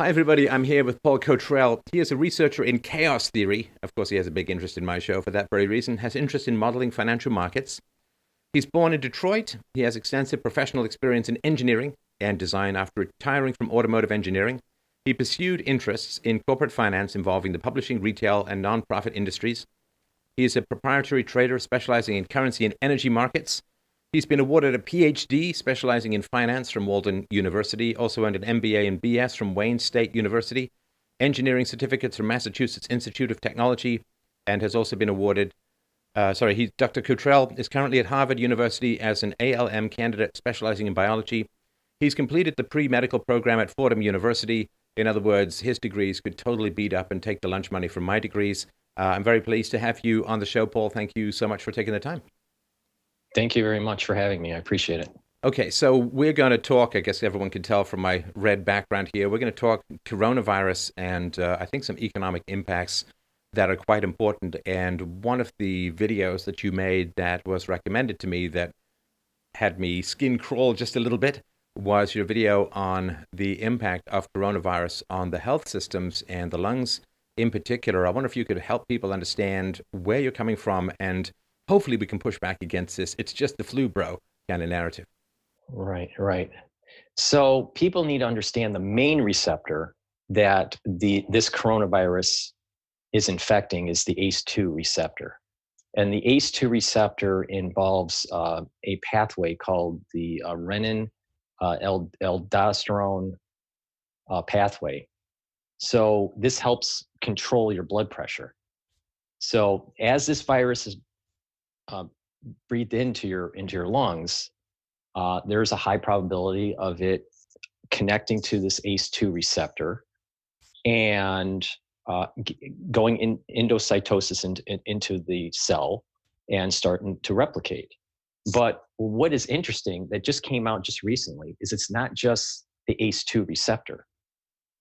Hi, everybody. I'm here with Paul Cottrell. He is a researcher in chaos theory. Of course, he has a big interest in my show for that very reason, has interest in modeling financial markets. He's born in Detroit. He has extensive professional experience in engineering and design after retiring from automotive engineering. He pursued interests in corporate finance involving the publishing, retail, and nonprofit industries. He is a proprietary trader specializing in currency and energy markets. He's been awarded a Ph.D. specializing in finance from Walden University, also earned an M.B.A. and B.S. from Wayne State University, engineering certificates from Massachusetts Institute of Technology, and has also been awarded, Dr. Cottrell is currently at Harvard University as an ALM candidate specializing in biology. He's completed the pre-medical program at Fordham University. In other words, his degrees could totally beat up and take the lunch money from my degrees. I'm very pleased to have you on the show, Paul. Thank you so much for taking the time. Thank you very much for having me. I appreciate it. Okay, so we're going to talk, I guess everyone can tell from my red background here, we're going to talk coronavirus and I think some economic impacts that are quite important. And one of the videos that you made that was recommended to me that had me skin crawl just a little bit was your video on the impact of coronavirus on the health systems and the lungs in particular. I wonder if you could help people understand where you're coming from, and hopefully we can push back against this "it's just the flu, bro" kind of narrative. Right, right. So people need to understand the main receptor that this coronavirus is infecting is the ACE2 receptor. And the ACE2 receptor involves a pathway called the renin-aldosterone pathway. So this helps control your blood pressure. So as this virus is breathed into your lungs, there's a high probability of it connecting to this ACE2 receptor and going in endocytosis into the cell and starting to replicate. But what is interesting that just came out just recently is it's not just the ACE2 receptor,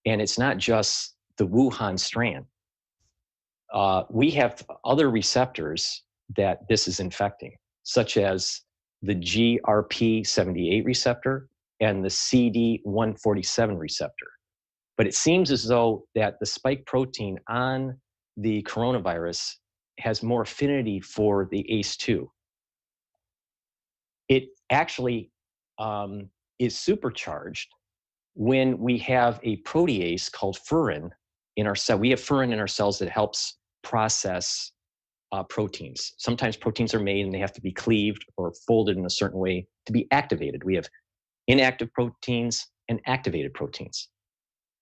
and it's not just the Wuhan strand. We have other receptors that this is infecting, such as the GRP78 receptor and the CD147 receptor. But it seems as though that the spike protein on the coronavirus has more affinity for the ACE2. It actually is supercharged when we have a protease called furin in our cell. We have furin in our cells that helps process proteins. Sometimes proteins are made and they have to be cleaved or folded in a certain way to be activated. We have inactive proteins and activated proteins.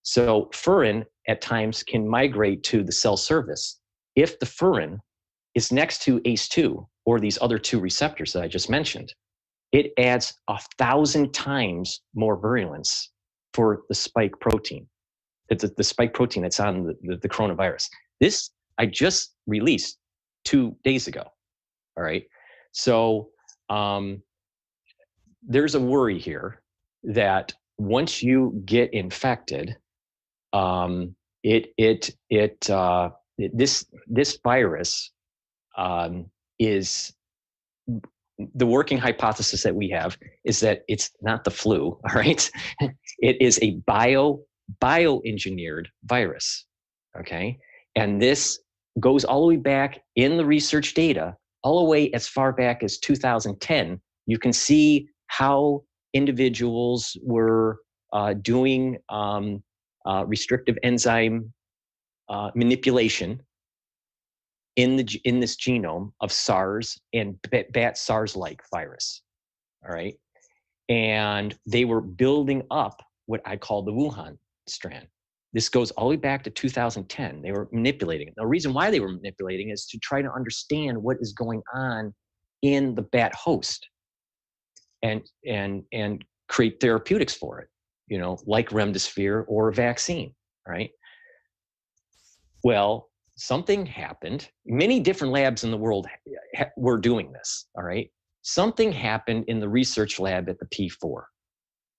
So furin at times can migrate to the cell surface. If the furin is next to ACE2 or these other two receptors that I just mentioned, it adds 1,000 times more virulence for the spike protein. It's the spike protein that's on the coronavirus. This I just released 2 days ago. All right. So there's a worry here that once you get infected, this virus is, the working hypothesis that we have is that it's not the flu. All right. It is a bioengineered virus. Okay. And this goes all the way back in the research data, all the way as far back as 2010. You can see how individuals were doing restrictive enzyme manipulation in this genome of SARS and bat SARS-like virus. All right. And they were building up what I call the Wuhan strand. This goes all the way back to 2010. They were manipulating it. The reason why they were manipulating is to try to understand what is going on in the bat host and create therapeutics for it, like remdesivir or a vaccine, right? Well, something happened. Many different labs in the world were doing this, all right? Something happened in the research lab at the P4, all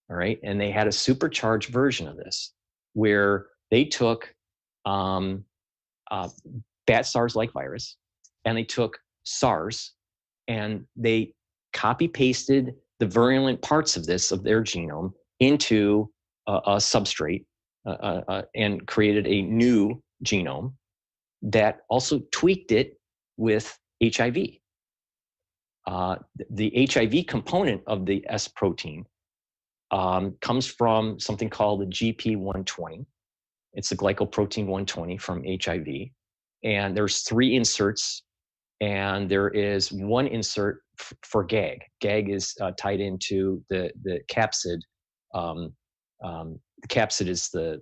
right? And they had a supercharged version of this where they took bat SARS-like virus and they took SARS and they copy-pasted the virulent parts of their genome into a substrate and created a new genome that also tweaked it with HIV. The HIV component of the S protein comes from something called the GP120. It's the glycoprotein 120 from HIV. And there's 3 inserts, and there is 1 insert for GAG. GAG is tied into the capsid. The capsid is the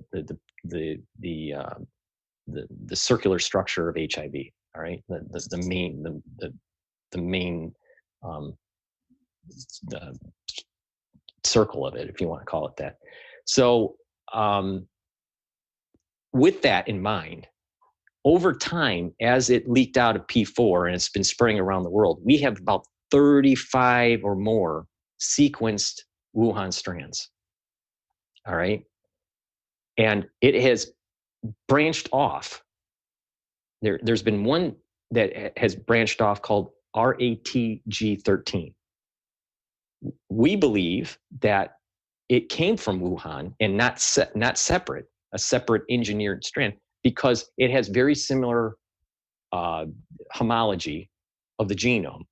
circular structure of HIV. All right, the main the circle of it, if you want to call it that. So with that in mind, over time, as it leaked out of P4 and it's been spreading around the world, we have about 35 or more sequenced Wuhan strands. All right. And it has branched off. There's been one that has branched off called RATG13. We believe that it came from Wuhan and not separate, a separate engineered strand, because it has very similar homology of the genome,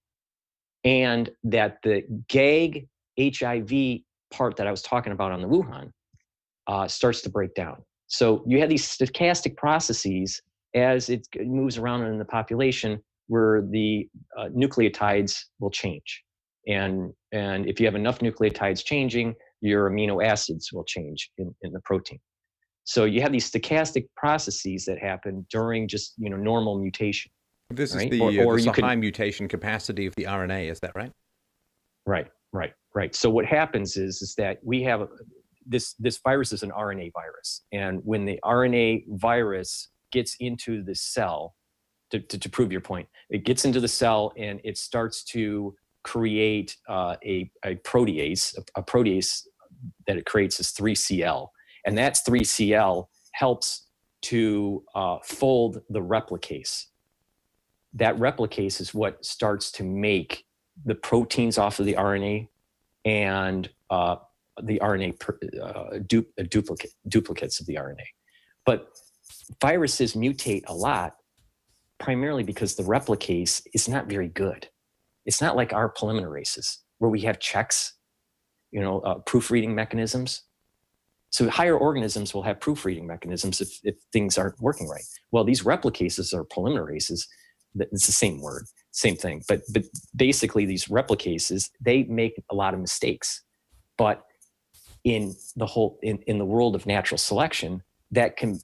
and that the GAG HIV part that I was talking about on the Wuhan starts to break down. So you have these stochastic processes as it moves around in the population where the nucleotides will change. And if you have enough nucleotides changing, your amino acids will change in the protein. So you have these stochastic processes that happen during just normal mutation. This right? is the high mutation capacity of the RNA, is that right? Right. So what happens is that we have this virus is an RNA virus, and when the RNA virus gets into the cell, to prove your point, it gets into the cell and it starts to create a protease. A protease that it creates is 3CL. And that 3CL helps to fold the replicase. That replicase is what starts to make the proteins off of the RNA and the RNA duplicates of the RNA. But viruses mutate a lot, primarily because the replicase is not very good. It's not like our polymerases where we have checks, proofreading mechanisms. So higher organisms will have proofreading mechanisms if things aren't working right. Well, these replicases or polymerases, it's the same word, same thing. But basically these replicases, they make a lot of mistakes. But in the world of natural selection, that can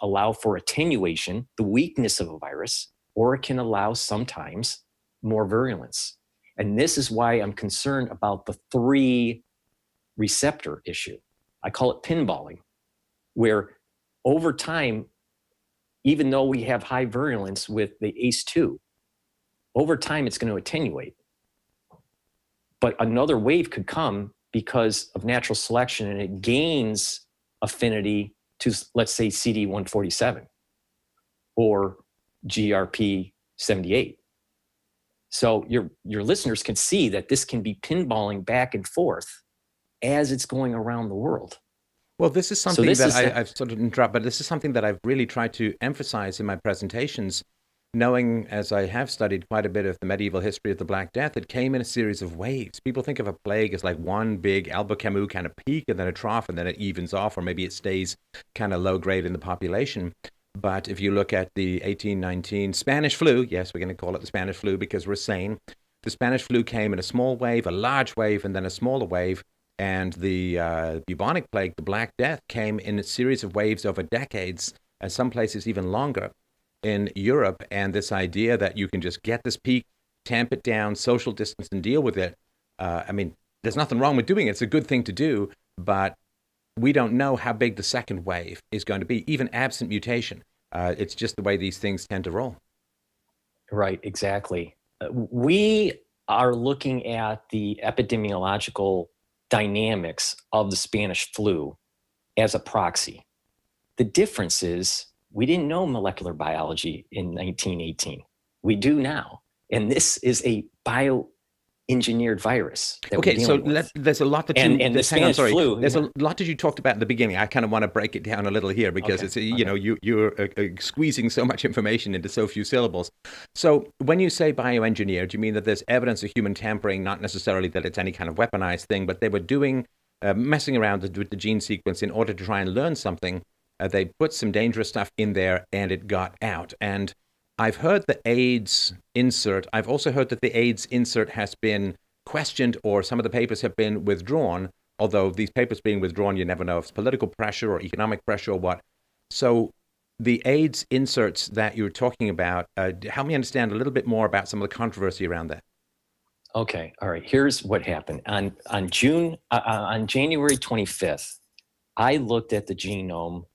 allow for attenuation, the weakness of a virus, or it can allow sometimes more virulence. And this is why I'm concerned about the 3 receptor issue. I call it pinballing, where over time, even though we have high virulence with the ACE2, over time it's going to attenuate. But another wave could come because of natural selection, and it gains affinity to, let's say, CD147 or GRP78. So your listeners can see that this can be pinballing back and forth as it's going around the world. Well, this is something I've sort of interrupted, but this is something that I've really tried to emphasize in my presentations, knowing as I have studied quite a bit of the medieval history of the Black Death. It came in a series of waves. People think of a plague as like one big Albert Camus kind of peak and then a trough, and then it evens off, or maybe it stays kind of low grade in the population. But if you look at the 1819 Spanish flu, yes, we're going to call it the Spanish flu because we're sane. The Spanish flu came in a small wave, a large wave, and then a smaller wave. And the bubonic plague, the Black Death, came in a series of waves over decades, and some places even longer in Europe. And this idea that you can just get this peak, tamp it down, social distance, and deal with it. There's nothing wrong with doing it. It's a good thing to do, but we don't know how big the second wave is going to be, even absent mutation. It's just the way these things tend to roll. Right, exactly. We are looking at the epidemiological dynamics of the Spanish flu as a proxy. The difference is we didn't know molecular biology in 1918. We do now. And this is a bioinformatics engineered virus that Okay, we're so dealing with. there's a lot that And you, the hang on, Spanish sorry. flu. There's a lot that you talked about in the beginning. I kind of want to break it down a little here because Okay, it's, you know, you're squeezing so much information into so few syllables. So when you say bioengineer, do you mean that there's evidence of human tampering, not necessarily that it's any kind of weaponized thing, but they were doing, messing around with the gene sequence in order to try and learn something? They put some dangerous stuff in there and it got out. And I've heard the AIDS insert. I've also heard that the AIDS insert has been questioned or some of the papers have been withdrawn, although these papers being withdrawn, you never know if it's political pressure or economic pressure or what. So the AIDS inserts that you're talking about, help me understand a little bit more about some of the controversy around that. Okay, all right. Here's what happened on January 25th. I looked at the genome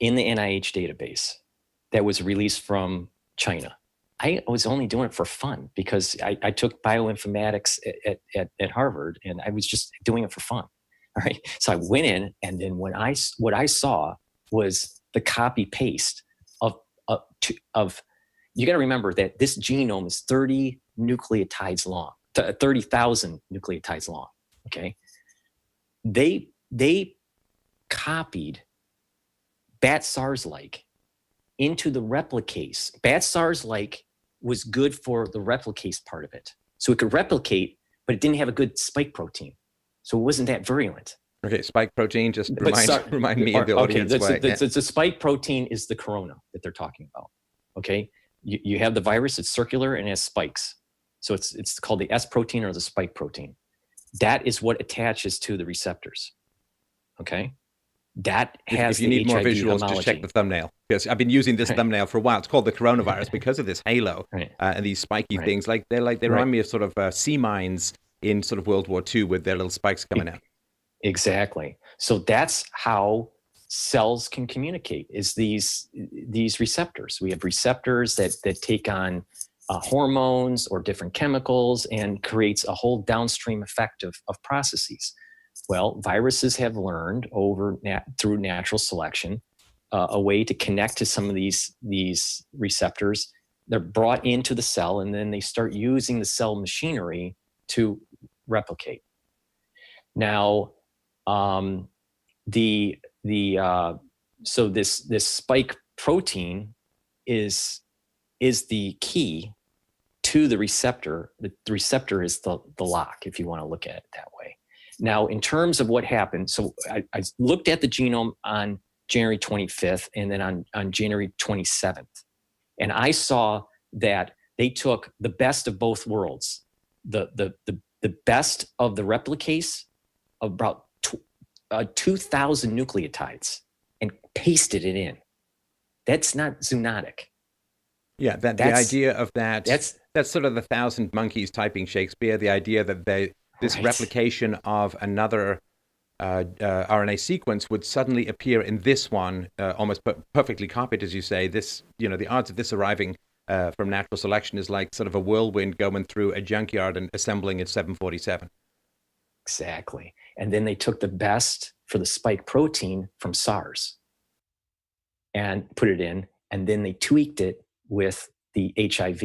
in the NIH database that was released from China. I was only doing it for fun because I took bioinformatics at Harvard, and I was just doing it for fun. All right. So I went in, and then what I saw was the copy paste of you got to remember that this genome is 30 nucleotides long, 30,000 nucleotides long. Okay. They copied bat SARS-like into the replicase. Bat SARS-like was good for the replicase part of it. So it could replicate, but it didn't have a good spike protein. So it wasn't that virulent. Okay, spike protein, just remind me of the audience. Okay, the spike protein is the corona that they're talking about. Okay, you have the virus, it's circular and it has spikes. So it's called the S protein or the spike protein. That is what attaches to the receptors. Okay. That has if you need more HIV visuals, homology. just check the thumbnail. Because I've been using this thumbnail for a while. It's called the coronavirus because of this halo and these spiky things. They remind me of sort of sea mines in sort of World War II with their little spikes coming out. Exactly. So that's how cells can communicate, is these receptors. We have receptors that take on hormones or different chemicals and creates a whole downstream effect of processes. Well, viruses have learned through natural selection a way to connect to some of these receptors. They're brought into the cell, and then they start using the cell machinery to replicate. Now, so this spike protein is the key to the receptor. The receptor is the lock, if you want to look at it that way. Now, in terms of what happened, so I looked at the genome on January 25th and then on January 27th. And I saw that they took the best of both worlds, the best of the replicase, about 2,000 nucleotides, and pasted it in. That's not zoonotic. Yeah, the idea of that, that's sort of the 1,000 monkeys typing Shakespeare, the idea that this replication of another RNA sequence would suddenly appear in this one, almost perfectly copied, as you say. This, the odds of this arriving from natural selection is like sort of a whirlwind going through a junkyard and assembling its 747. Exactly. And then they took the best for the spike protein from SARS and put it in, and then they tweaked it with the HIV.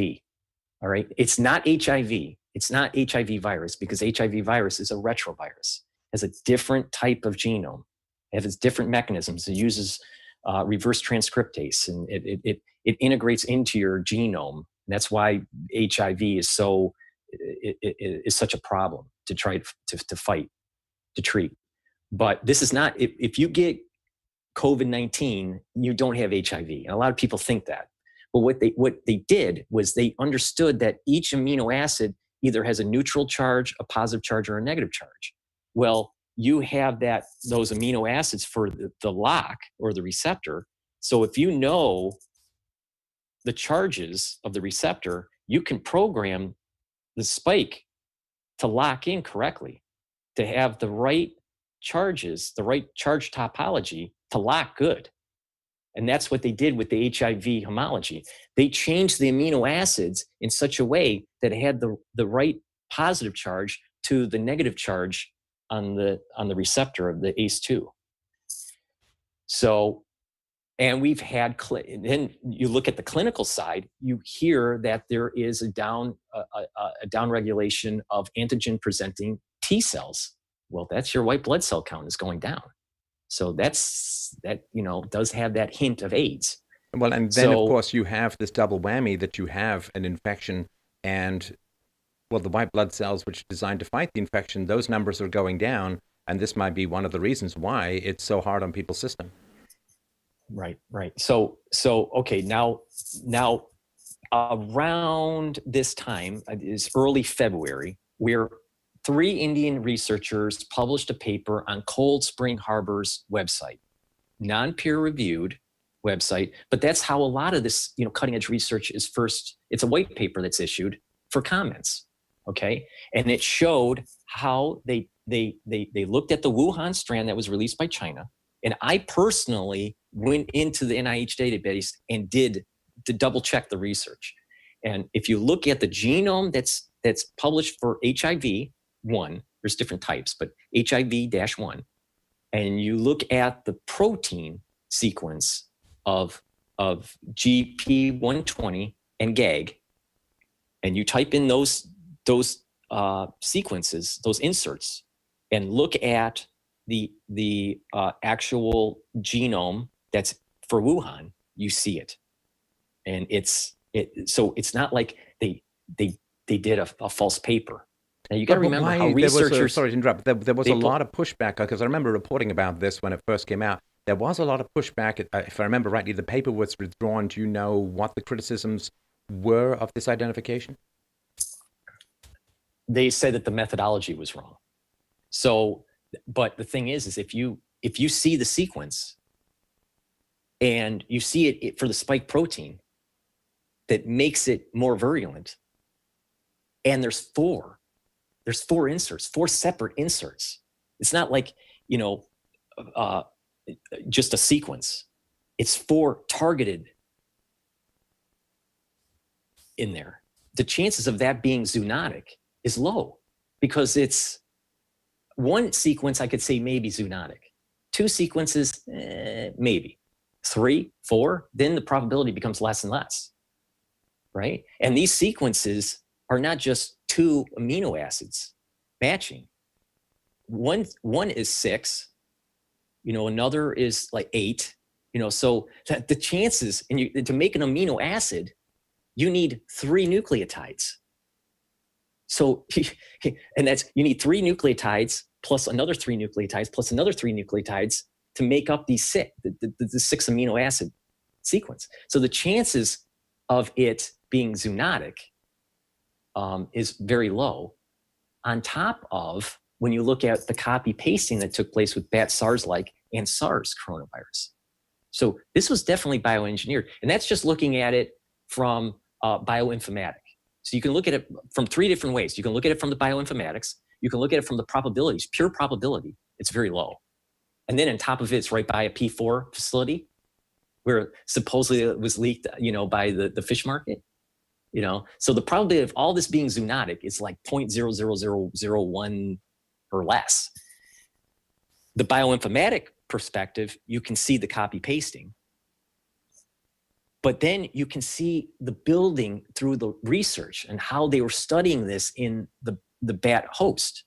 All right. It's not HIV. It's not HIV virus, because HIV virus is a retrovirus. It has a different type of genome. It has different mechanisms. It uses reverse transcriptase, and it integrates into your genome. And that's why HIV is such a problem to try to fight, to treat. But this is not, if you get COVID-19, you don't have HIV. And a lot of people think that. But what they did was they understood that each amino acid either has a neutral charge, a positive charge, or a negative charge. Well, you have those amino acids for the lock or the receptor. So if you know the charges of the receptor, you can program the spike to lock in correctly, to have the right charges, the right charge topology to lock good. And that's what they did with the HIV homology. They changed the amino acids in such a way that it had the right positive charge to the negative charge on the receptor of the ACE2. So And we've had, then you look at the clinical side, you hear that there is a down regulation of antigen presenting T cells. Well, that's your white blood cell count is going down. So that, does have that hint of AIDS. Well, and then of course you have this double whammy that you have an infection and, well, the white blood cells, which are designed to fight the infection, those numbers are going down. And this might be one of the reasons why it's so hard on people's system. Right. So okay, now around this time is early February, where 3 Indian researchers published a paper on Cold Spring Harbor's website, non-peer-reviewed website, but that's how a lot of this, cutting edge research is first. It's a white paper that's issued for comments. Okay. And it showed how they looked at the Wuhan strand that was released by China. And I personally went into the NIH database and did to double check the research. And if you look at the genome that's published for HIV-1, there's different types, but HIV-1, and you look at the protein sequence of GP120 and GAG, and you type in those sequences, those inserts, and look at the actual genome that's for Wuhan, you see it. And so it's not like they did a false paper. Now you got to remember how researchers. Sorry to interrupt. There was a lot of pushback because I remember reporting about this when it first came out. There was a lot of pushback. If I remember rightly, the paper was withdrawn. Do you know what the criticisms were of this identification? They said that the methodology was wrong. So, but the thing is if you see the sequence and you see it for the spike protein that makes it more virulent, and there's four inserts, 4 separate inserts. It's not like, just a sequence. It's 4 targeted in there. The chances of that being zoonotic is low because it's 1 sequence, I could say maybe zoonotic. 2 sequences, maybe. 3, 4, then the probability becomes less and less, right? And these sequences are not just 2 amino acids matching. One is 6, another is like 8, so that the chances, and to make an amino acid, you need 3 nucleotides. So, and you need 3 nucleotides plus another 3 nucleotides plus another 3 nucleotides to make up the 6 amino acid sequence. So the chances of it being zoonotic is very low. On top of when you look at the copy pasting that took place with bat SARS-like and SARS coronavirus. So this was definitely bioengineered. And that's just looking at it from bioinformatics. So you can look at it from 3 different ways. You can look at it from the bioinformatics. You can look at it from the probabilities, pure probability. It's very low. And then on top of it, it's right by a P4 facility where supposedly it was leaked, by the fish market. So the probability of all this being zoonotic is like 0.00001 or less. The bioinformatic perspective, you can see the copy pasting. But then you can see the building through the research and how they were studying this in the bat host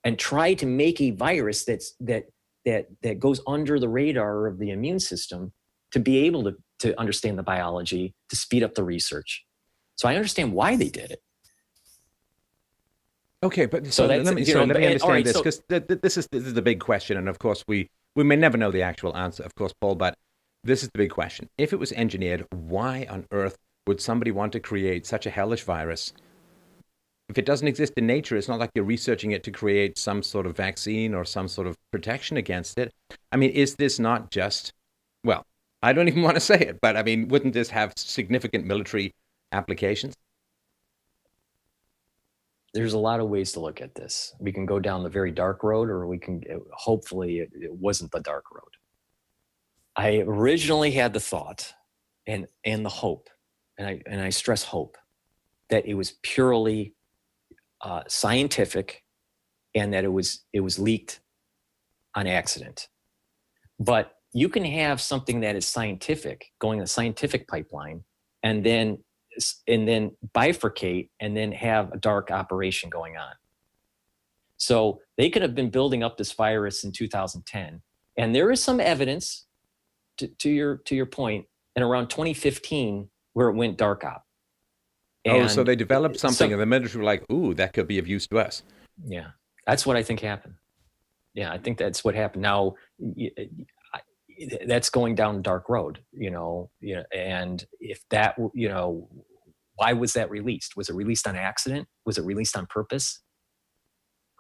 and try to make a virus that goes under the radar of the immune system to be able to understand the biology, to speed up the research. So I understand why they did it. Okay, but let me understand this, because this is the big question, and of course we may never know the actual answer, of course, Paul, but this is the big question. If it was engineered, why on earth would somebody want to create such a hellish virus? If it doesn't exist in nature, it's not like you're researching it to create some sort of vaccine or some sort of protection against it. I mean, is this not just, well, I don't even want to say it, but I mean, wouldn't this have significant military applications? There's a lot of ways to look at this. We can go down the very dark road, or we can, hopefully it wasn't the dark road. I originally had the thought and the hope, and I stress hope, that it was purely scientific and that it was leaked on accident. But you can have something that is scientific, going in a scientific pipeline, and then bifurcate and then have a dark operation going on. So they could have been building up this virus in 2010. And there is some evidence to your point, in around 2015 where it went dark op. And so they developed something and the military were like, ooh, that could be of use to us. Yeah, that's what I think happened. Yeah, I think that's what happened. Now, that's going down a dark road, and if that, why was that released? Was it released on accident? Was it released on purpose?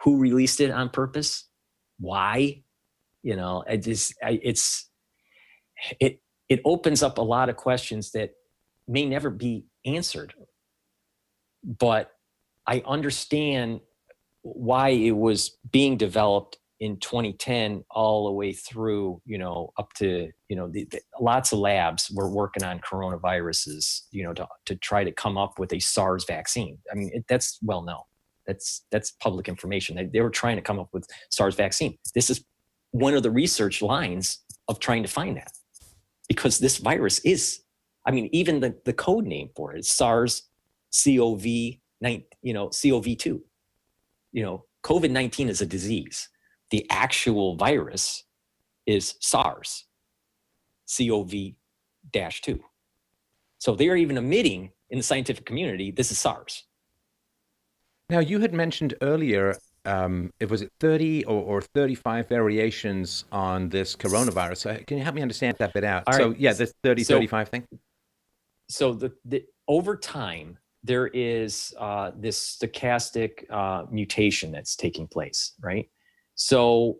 Who released it on purpose? Why? It opens up a lot of questions that may never be answered. But I understand why it was being developed in 2010 all the way through, up to, lots of labs were working on coronaviruses, to try to come up with a SARS vaccine. I mean, that's well known. That's public information. They were trying to come up with SARS vaccine. This is one of the research lines of trying to find that, because this virus is, even the code name for it is SARS-CoV-2. COVID-19 is a disease. The actual virus is SARS-CoV-2. So they're even admitting in the scientific community, this is SARS. Now, you had mentioned earlier, it was 30 or 35 variations on this coronavirus. So can you help me understand that bit out? All so right. Yeah, this 35 thing. So over time, there is this stochastic mutation that's taking place, right? So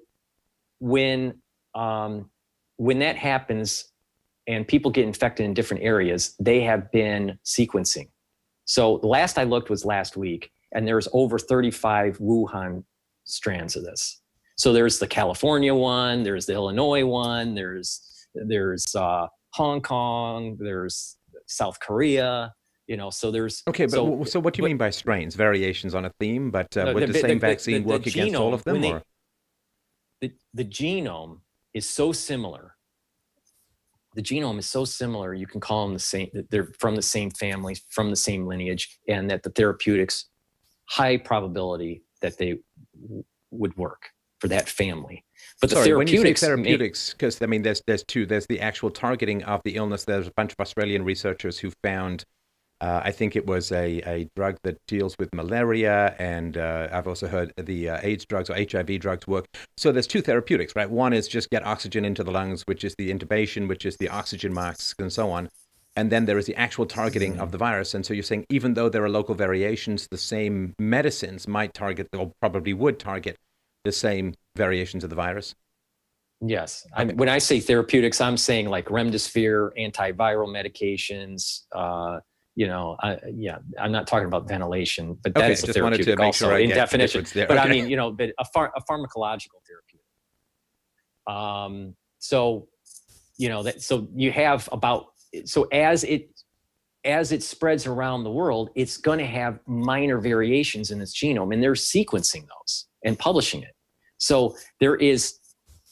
when that happens and people get infected in different areas, they have been sequencing. So the last I looked was last week, and there's over 35 Wuhan strands of this. So there's the California one, there's the Illinois one, there's Hong Kong, there's South Korea. So there's... Okay, but so what do you mean by strains? Variations on a theme, but would the same vaccine work against all of them? The genome is so similar. The genome is so similar, you can call them the same, they're from the same family, from the same lineage, and that the therapeutics, high probability that they would work for that family. But the therapeutics... When you say therapeutics, because there's two. There's the actual targeting of the illness. There's a bunch of Australian researchers who found, I think it was a drug that deals with malaria, and I've also heard the AIDS drugs or HIV drugs work. So there's two therapeutics, right? One is just get oxygen into the lungs, which is the intubation, which is the oxygen mask, and so on. And then there is the actual targeting of the virus. And so you're saying even though there are local variations, the same medicines might target, or probably would target, the same variations of the virus? Yes. Okay. When I say therapeutics, I'm saying like remdesivir, antiviral medications, I'm not talking about ventilation, but that is a therapeutic also in definition. But okay. But a pharmacological therapeutic. So you have about, so as it spreads around the world, it's going to have minor variations in its genome, and they're sequencing those and publishing it. So there is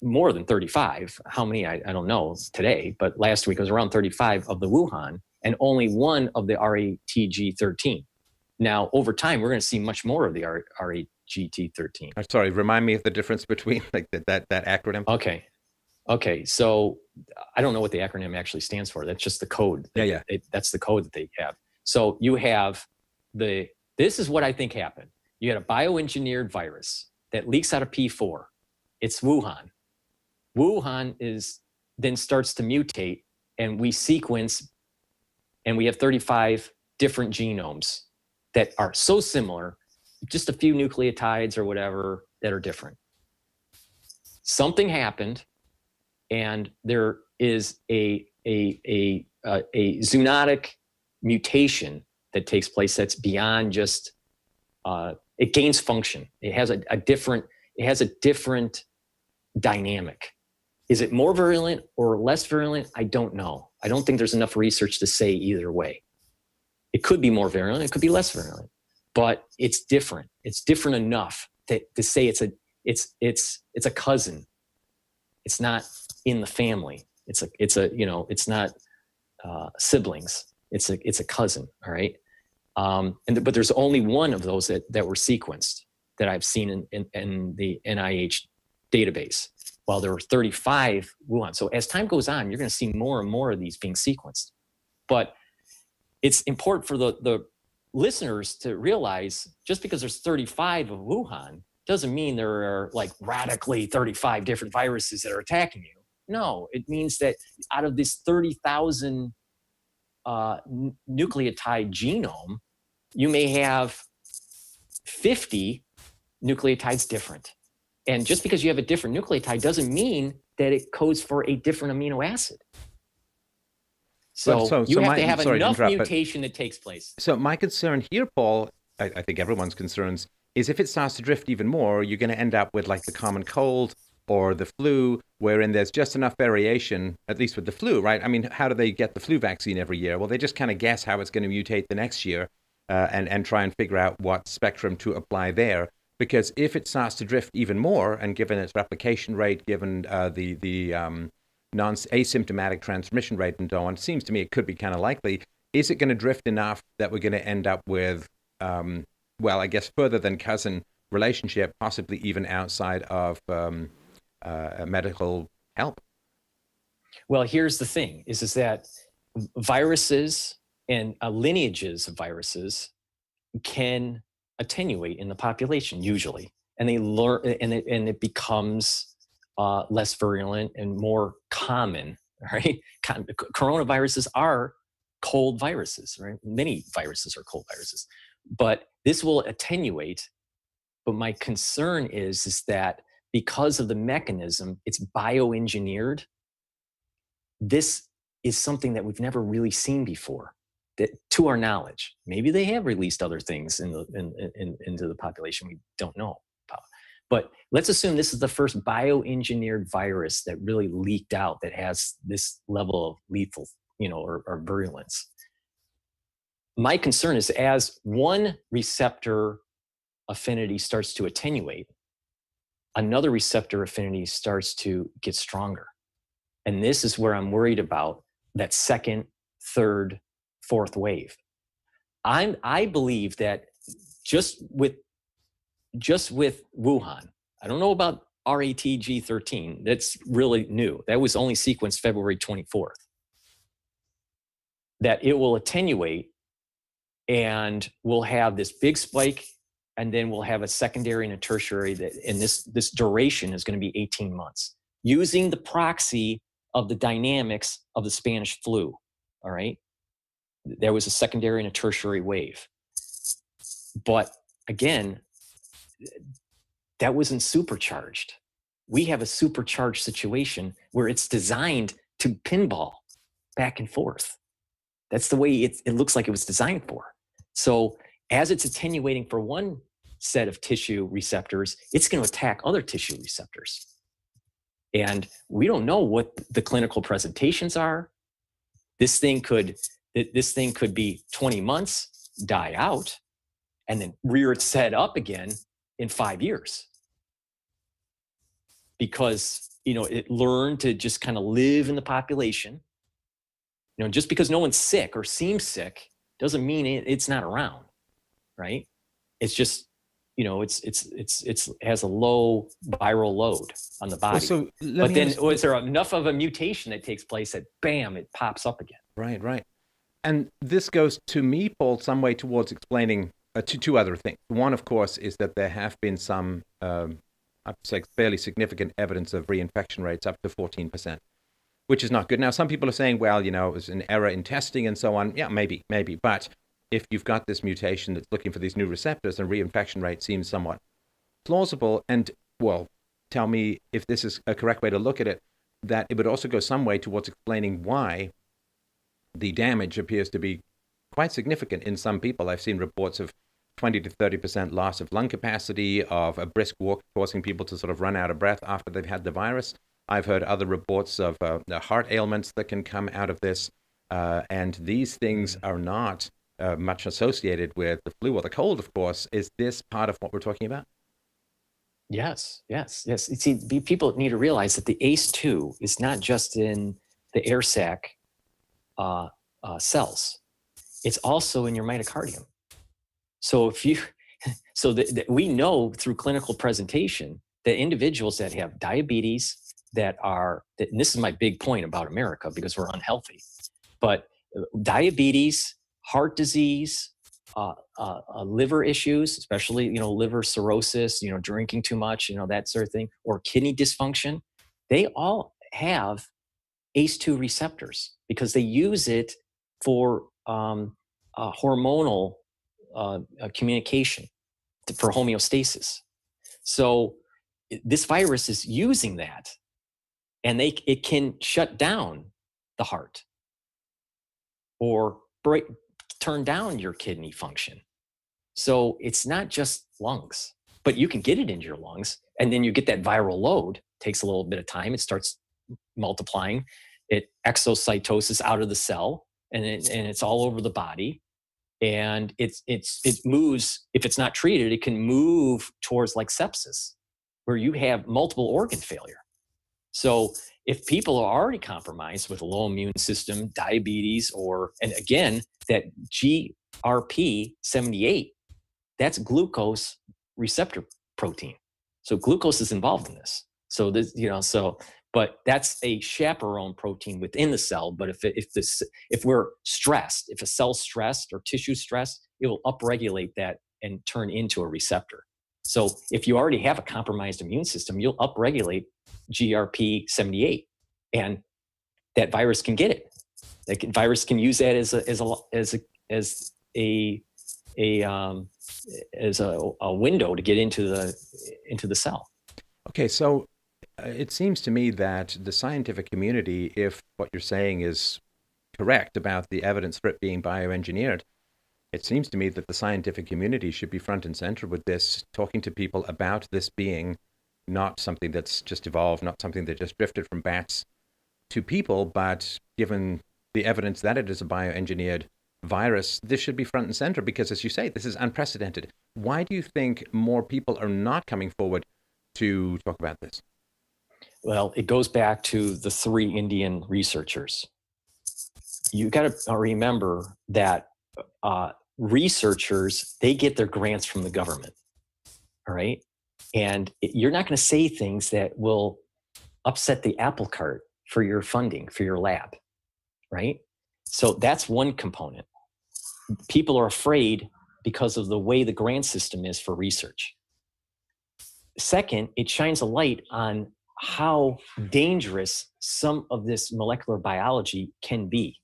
more than 35. How many? I don't know today, but last week it was around 35 of the Wuhan, and only one of the RATG13. Now, over time, we're going to see much more of the RATG13. Sorry, remind me of the difference between that acronym. Okay. So I don't know what the acronym actually stands for. That's just the code. That's the code that they have. So you have this is what I think happened. You had a bioengineered virus that leaks out of P4. It's Wuhan. Wuhan then starts to mutate, and we sequence, and we have 35 different genomes that are so similar, just a few nucleotides or whatever that are different. Something happened, and there is a zoonotic mutation that takes place that's beyond just it gains function. It has a different dynamic. Is it more virulent or less virulent? I don't know. I don't think there's enough research to say either way. It could be more virulent, it could be less virulent, but it's different. It's different enough to say it's a cousin. It's not in the family. It's not siblings. It's a cousin. All right. But there's only one of those that were sequenced that I've seen in the NIH database, while there were 35 Wuhan. So as time goes on, you're going to see more and more of these being sequenced. But it's important for the listeners to realize, just because there's 35 of Wuhan doesn't mean there are like radically 35 different viruses that are attacking you. No, it means that out of this 30,000 nucleotide genome, you may have 50 nucleotides different. And just because you have a different nucleotide doesn't mean that it codes for a different amino acid. So you have to have enough mutation that takes place. So my concern here, Paul, I think everyone's concerns, is if it starts to drift even more, you're going to end up with like the common cold or the flu, wherein there's just enough variation, at least with the flu, right? I mean, how do they get the flu vaccine every year? Well, they just kind of guess how it's going to mutate the next year and try and figure out what spectrum to apply there. Because if it starts to drift even more, and given its replication rate, given the non-asymptomatic transmission rate and so on, it seems to me it could be kind of likely. Is it going to drift enough that we're going to end up with, well, I guess further than cousin relationship, possibly even outside of medical help? Well, here's the thing: is that viruses and lineages of viruses can attenuate in the population usually, and they learn, and it becomes less virulent and more common. Right? Coronaviruses are cold viruses, right? Many viruses are cold viruses, but this will attenuate. But my concern is that because of the mechanism, it's bioengineered. This is something that we've never really seen before, that, to our knowledge. Maybe they have released other things into the population we don't know about. But let's assume this is the first bioengineered virus that really leaked out that has this level of lethal, or virulence. My concern is, as one receptor affinity starts to attenuate, another receptor affinity starts to get stronger. And this is where I'm worried about that second, third, fourth wave. I believe that just with Wuhan, I don't know about RATG13. That's really new. That was only sequenced February 24th. That it will attenuate, and we'll have this big spike, and then we'll have a secondary and a tertiary, and this duration is going to be 18 months, using the proxy of the dynamics of the Spanish flu. All right. There was a secondary and a tertiary wave. But again, that wasn't supercharged. We have a supercharged situation where it's designed to pinball back and forth. That's the way it looks like it was designed for. So as it's attenuating for one set of tissue receptors, it's going to attack other tissue receptors. And we don't know what the clinical presentations are. This thing could be 20 months, die out, and then rear its head up again in 5 years. Because, it learned to just kind of live in the population. Just because no one's sick or seems sick doesn't mean it's not around, right? It's just, it has a low viral load on the body. So but then is there enough of a mutation that takes place that bam, it pops up again? Right. And this goes, to me, Paul, some way towards explaining two other things. One, of course, is that there have been some, I'd say, fairly significant evidence of reinfection rates up to 14%, which is not good. Now, some people are saying, well, it was an error in testing and so on. Yeah, maybe. But if you've got this mutation that's looking for these new receptors, then reinfection rate seems somewhat plausible. And, well, tell me if this is a correct way to look at it, that it would also go some way towards explaining why the damage appears to be quite significant in some people. I've seen reports of 20 to 30% loss of lung capacity, of a brisk walk causing people to sort of run out of breath after they've had the virus. I've heard other reports of heart ailments that can come out of this. And these things are not much associated with the flu or the cold, of course. Is this part of what we're talking about? Yes, yes, yes. You see, people need to realize that the ACE2 is not just in the air sac cells. It's also in your myocardium. So if you, so that we know through clinical presentation that individuals that have diabetes and this is my big point about America because we're unhealthy, but diabetes, heart disease, liver issues, especially, liver cirrhosis, drinking too much, that sort of thing, or kidney dysfunction, they all have ACE2 receptors because they use it for hormonal communication for homeostasis. So this virus is using that, and it can shut down the heart or turn down your kidney function. So it's not just lungs, but you can get it into your lungs, and then you get that viral load. Takes a little bit of time. It starts multiplying. It exocytosis out of the cell, and it's all over the body. And it moves. If it's not treated, it can move towards like sepsis, where you have multiple organ failure. So if people are already compromised with a low immune system, diabetes, and again, that GRP78, that's glucose receptor protein. So glucose is involved in this. So this, but that's a chaperone protein within the cell. But if we're stressed, if a cell's stressed or tissue stressed, it will upregulate that and turn into a receptor. So if you already have a compromised immune system, you'll upregulate GRP78, and that virus can get it. That virus can use that as a window to get into the cell. Okay, so it seems to me that the scientific community, if what you're saying is correct about the evidence for it being bioengineered, it seems to me that the scientific community should be front and center with this, talking to people about this being not something that's just evolved, not something that just drifted from bats to people, but given the evidence that it is a bioengineered virus, this should be front and center because, as you say, this is unprecedented. Why do you think more people are not coming forward to talk about this? Well, it goes back to the 3 Indian researchers. You got to remember that researchers, they get their grants from the government, all right? And you're not going to say things that will upset the apple cart for your funding, for your lab, right? So that's one component. People are afraid because of the way the grant system is for research. Second, it shines a light on how dangerous some of this molecular biology can be,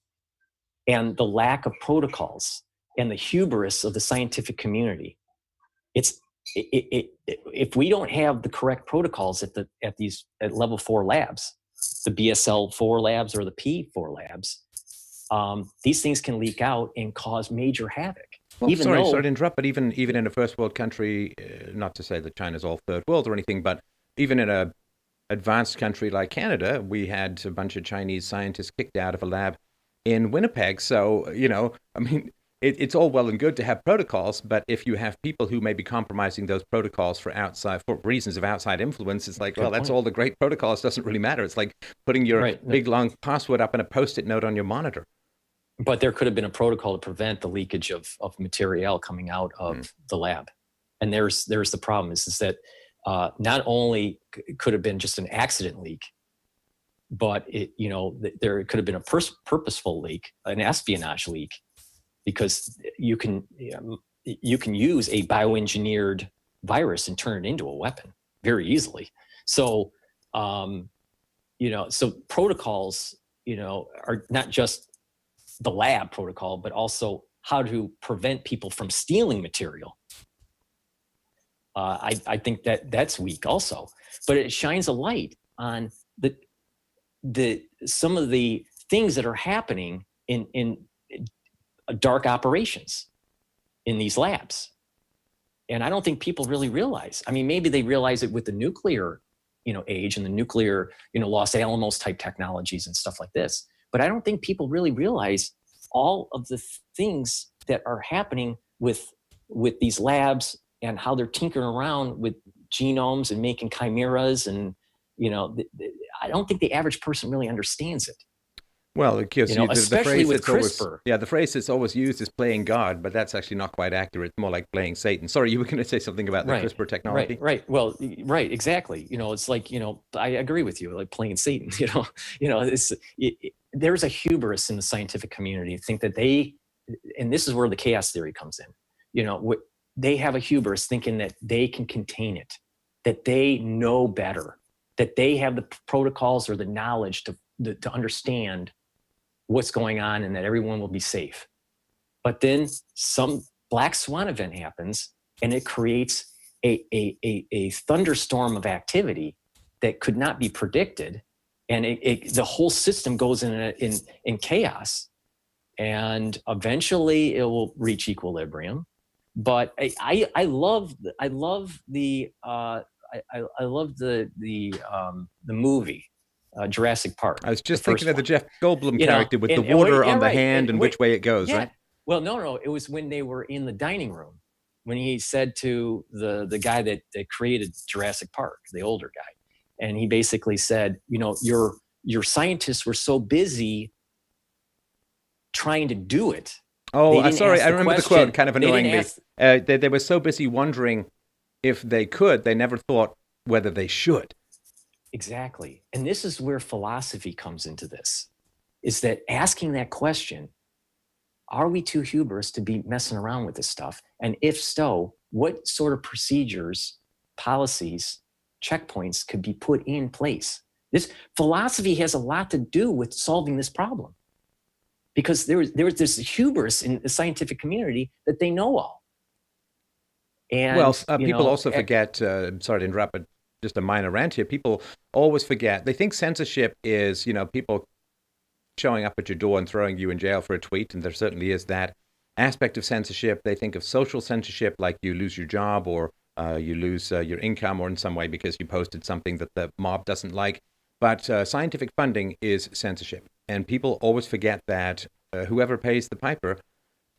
and the lack of protocols and the hubris of the scientific community. If we don't have the correct protocols at level 4 labs, the BSL-4 labs or the P4 labs, these things can leak out and cause major havoc. Well, sorry to interrupt, but even in a first world country, not to say that China's all third world or anything, but even in a advanced country like Canada, we had a bunch of Chinese scientists kicked out of a lab in Winnipeg. So, I mean, it's all well and good to have protocols, but if you have people who may be compromising those protocols for reasons of outside influence, it's like, that's all the great protocols, doesn't really matter. It's like putting your big long password up in a Post-it note on your monitor. But there could have been a protocol to prevent the leakage of material coming out of the lab. And there's the problem is that not only could have been just an accident leak, but there could have been a purposeful leak, an espionage leak, because you can use a bioengineered virus and turn it into a weapon very easily. So, so protocols, are not just the lab protocol, but also how to prevent people from stealing material. I think that's weak also, but it shines a light on some of the things that are happening in dark operations in these labs. And I don't think people really realize. I mean, maybe they realize it with the nuclear, age and the nuclear, Los Alamos type technologies and stuff like this. But I don't think people really realize all of the things that are happening with these labs and how they're tinkering around with genomes and making chimeras, and I don't think the average person really understands it. Well, because the especially phrase with that's always, CRISPR. the phrase that's always used is playing God, but that's actually not quite accurate. It's more like playing Satan. Sorry, you were going to say something about the CRISPR technology. Right. Well, right, exactly. It's like, I agree with you, like playing Satan. There's a hubris in the scientific community to think that and this is where the chaos theory comes in. They have a hubris thinking that they can contain it, that they know better, that they have the protocols or the knowledge to understand what's going on, and that everyone will be safe. But then some black swan event happens, and it creates a thunderstorm of activity that could not be predicted, and the whole system goes in chaos, and eventually it will reach equilibrium. But I love the movie Jurassic Park. I was just thinking of the Jeff Goldblum character with the water on the hand and which way it goes, right? Well, no, it was when they were in the dining room, when he said to the guy that created Jurassic Park, the older guy, and he basically said, your scientists were so busy trying to do it. Oh, sorry, I remember the quote, kind of annoying me. They were so busy wondering if they could, they never thought whether they should. Exactly. And this is where philosophy comes into this, is that asking that question, are we too hubris to be messing around with this stuff? And if so, what sort of procedures, policies, checkpoints could be put in place? This philosophy has a lot to do with solving this problem, because there was this hubris in the scientific community that they know all. And people also forget, sorry to interrupt, but just a minor rant here. People always forget. They think censorship is, people showing up at your door and throwing you in jail for a tweet, and there certainly is that aspect of censorship. They think of social censorship, like you lose your job or you lose your income or in some way because you posted something that the mob doesn't like. But scientific funding is censorship, and people always forget that whoever pays the piper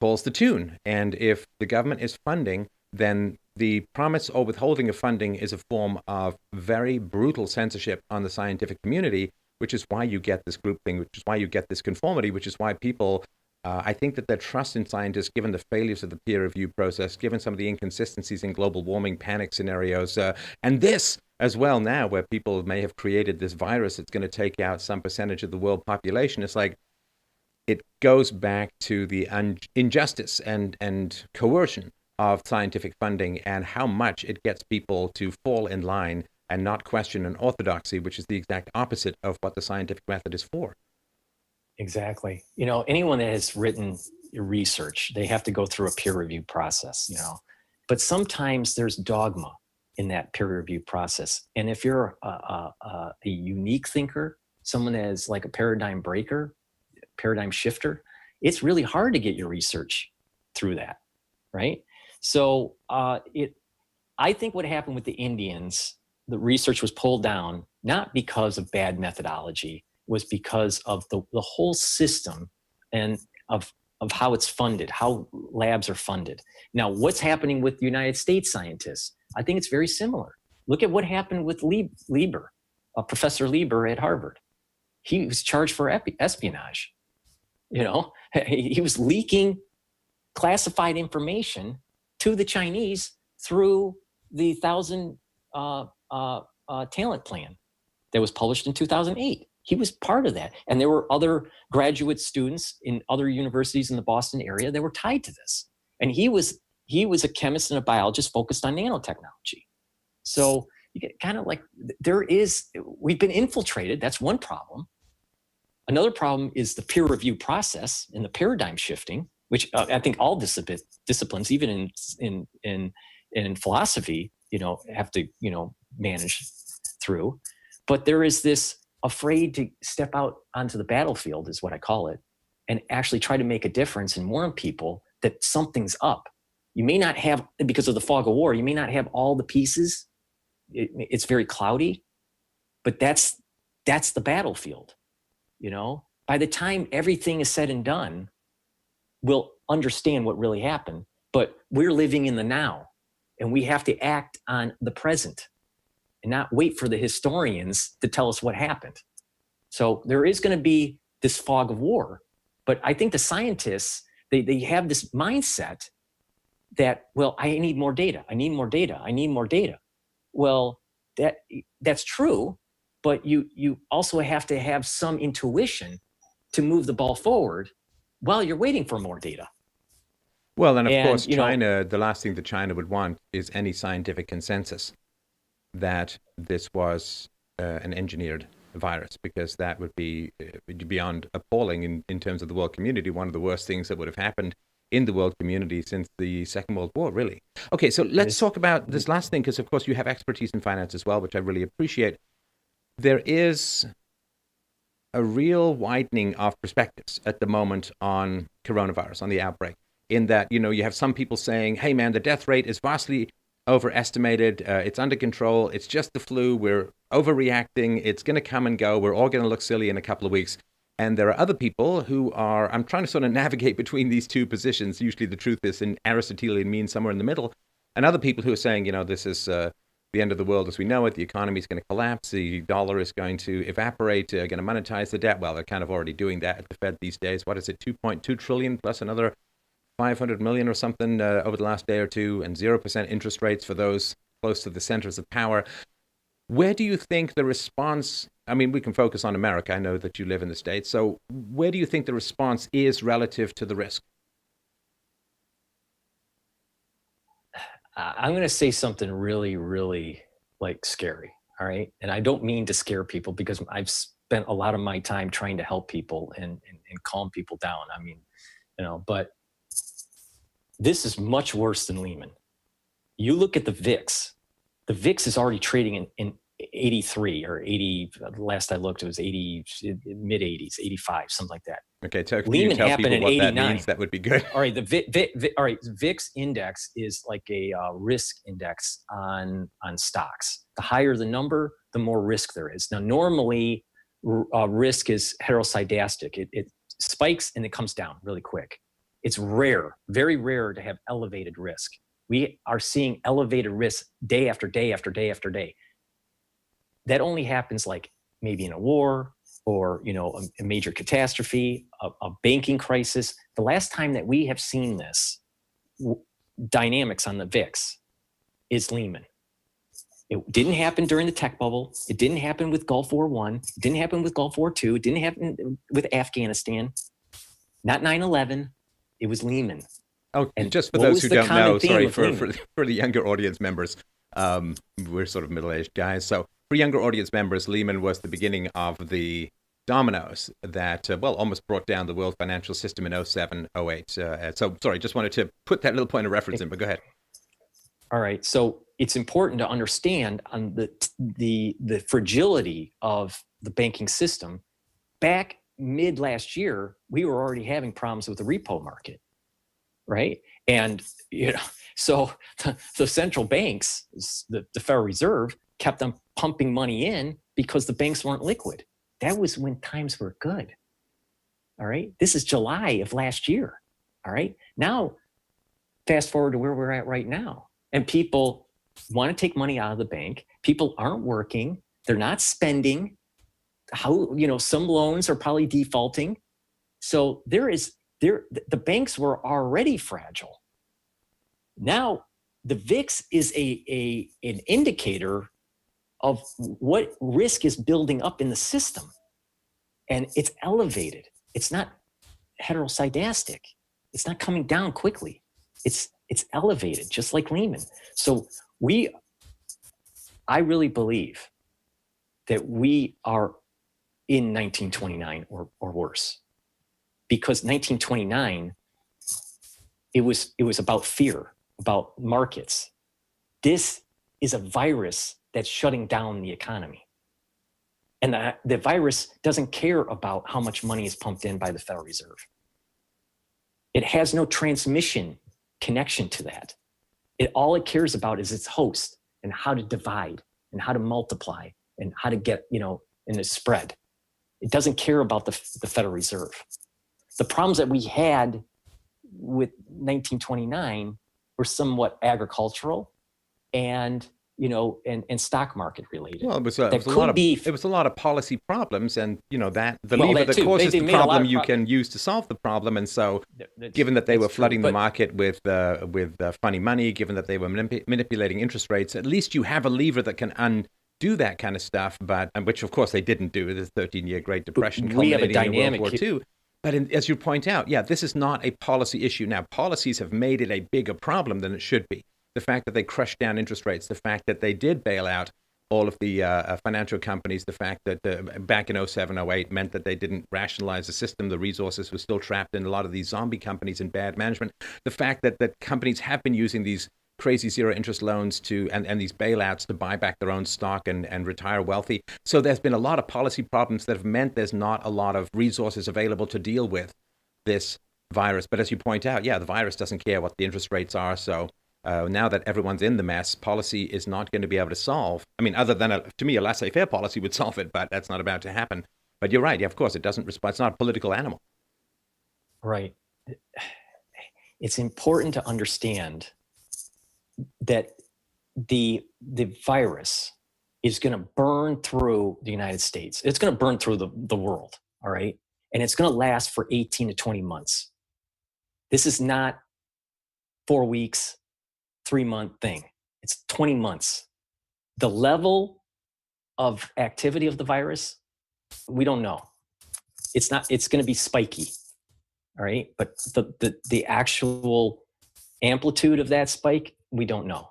calls the tune. And if the government is funding, then the promise or withholding of funding is a form of very brutal censorship on the scientific community, which is why you get this groupthing, which is why you get this conformity, which is why people, I think that their trust in scientists, given the failures of the peer review process, given some of the inconsistencies in global warming panic scenarios, and this as well now, where people may have created this virus that's going to take out some percentage of the world population, it's like, it goes back to the injustice and coercion of scientific funding and how much it gets people to fall in line and not question an orthodoxy, which is the exact opposite of what the scientific method is for. Exactly. Anyone that has written research, they have to go through a peer review process, but sometimes there's dogma in that peer review process. And if you're a unique thinker, someone that is like a paradigm breaker, paradigm shifter, it's really hard to get your research through that, right? So I think what happened with the Indians, the research was pulled down, not because of bad methodology, was because of the whole system and of how it's funded, how labs are funded. Now, what's happening with United States scientists? I think it's very similar. Look at what happened with Lieber, Professor Lieber at Harvard. He was charged for espionage. He was leaking classified information to the Chinese through the 1,000 talent plan that was published in 2008. He was part of that. And there were other graduate students in other universities in the Boston area that were tied to this. And he was a chemist and a biologist focused on nanotechnology. So you get kind of like, we've been infiltrated. That's one problem. Another problem is the peer review process and the paradigm shifting, which I think all disciplines, even in philosophy, have to, manage through. But there is this afraid to step out onto the battlefield, is what I call it, and actually try to make a difference and warn people that something's up. You may not have, because of the fog of war, you may not have all the pieces. It's very cloudy, but that's the battlefield. By the time everything is said and done, we'll understand what really happened, but we're living in the now. and we have to act on the present and not wait for the historians to tell us what happened. So there is going to be this fog of war, but I think the scientists, they have this mindset that, well, I need more data. I need more data. I need more data. Well, that's true, but you also have to have some intuition to move the ball forward while you're waiting for more data. Well, and of course, China, the last thing that China would want is any scientific consensus that this was an engineered virus, because that would be beyond appalling in terms of the world community. One of the worst things that would have happened in the world community since the Second World War, really. Okay, so let's talk about this last thing, because of course you have expertise in finance as well, which I really appreciate. There is a real widening of perspectives at the moment on coronavirus, on the outbreak, in that, you have some people saying, hey man, the death rate is vastly overestimated, it's under control, it's just the flu, we're overreacting, it's going to come and go, we're all going to look silly in a couple of weeks. And there are other people who are, I'm trying to sort of navigate between these two positions. Usually the truth is in Aristotelian mean somewhere in the middle. And other people who are saying, this is the end of the world as we know it, the economy is going to collapse, the dollar is going to evaporate, going to monetize the debt. Well, they're kind of already doing that at the Fed these days. What is it, 2.2 trillion plus another 500 million or something over the last day or two, and 0% interest rates for those close to the centers of power. Where do you think the response, I mean, we can focus on America. I know that you live in the States. So where do you think the response is relative to the risk? I'm going to say something really, really scary. All right. And I don't mean to scare people, because I've spent a lot of my time trying to help people and calm people down. I mean, but this is much worse than Lehman. You look at the VIX. The VIX is already trading in 83 or 80. Last I looked, it was 80, mid 80s, 85, something like that. Okay, so can Lehman you tell happened people in what 89. that means? That would be good. All right, all right, VIX index is like a risk index on stocks. The higher the number, the more risk there is. Now, normally, risk is heteroscedastic. It spikes and it comes down really quick. It's rare, very rare to have elevated risk. We are seeing elevated risk day after day after day after day. That only happens maybe in a war or, a major catastrophe, a banking crisis. The last time that we have seen this dynamics on the VIX is Lehman. It didn't happen during the tech bubble. It didn't happen with Gulf War I. It didn't happen with Gulf War II. It didn't happen with Afghanistan. Not 9/11. It was Lehman. Oh, and just for those who don't know, sorry, for the younger audience members, we're sort of middle-aged guys. So for younger audience members, Lehman was the beginning of the dominoes that, almost brought down the world financial system in 07, 08. So, sorry, just wanted to put that little point of reference in, but go ahead. All right. So it's important to understand on the fragility of the banking system. Back mid last year, we were already having problems with the repo market. Right. And, so the central banks, the Federal Reserve, kept on pumping money in because the banks weren't liquid. That was when times were good. All right. This is July of last year. All right. Now, fast forward to where we're at right now. And people want to take money out of the bank. People aren't working. They're not spending. Some loans are probably defaulting. So the banks were already fragile. Now, the VIX is an indicator of what risk is building up in the system. And it's elevated. It's not heteroscedastic. It's not coming down quickly. It's elevated, just like Lehman. So I really believe that we are in 1929 or worse. Because 1929, it was about fear, about markets. This is a virus that's shutting down the economy. And the virus doesn't care about how much money is pumped in by the Federal Reserve. It has no transmission connection to that. All it cares about is its host and how to divide and how to multiply and how to get, in the spread. It doesn't care about the Federal Reserve. The problems that we had with 1929 were somewhat agricultural and and stock market related. Well, it was That a lot could of be. it was a lot of policy problems, and that the Well, lever that that too. causes They the made a lot problem of you can use to solve the problem. And so, given that they were That's true. flooding the But market with funny money, given that they were manipulating interest rates, at least you have a lever that can undo that kind of stuff. But which, of course, they didn't do. The 13-year Great Depression we have a culminating in World dynamic War II. But as you point out, yeah, this is not a policy issue. Now, policies have made it a bigger problem than it should be. The fact that they crushed down interest rates, the fact that they did bail out all of the financial companies, the fact that back in 07, 08 meant that they didn't rationalize the system. The resources were still trapped in a lot of these zombie companies and bad management. The fact that companies have been using these crazy zero interest loans and these bailouts to buy back their own stock and retire wealthy. So there's been a lot of policy problems that have meant there's not a lot of resources available to deal with this virus. But as you point out, yeah, the virus doesn't care what the interest rates are. So now that everyone's in the mess, policy is not going to be able to solve. I mean, other than, to me, a laissez-faire policy would solve it, but that's not about to happen. But you're right. Yeah, of course, it doesn't respond. It's not a political animal. Right. It's important to understand that the virus is going to burn through the United States. It's going to burn through the world. All right. And it's going to last for 18 to 20 months. This is not 4 weeks, 3-month thing. It's 20 months. The level of activity of the virus, we don't know. It's going to be spiky. All right. But the actual amplitude of that spike, we don't know.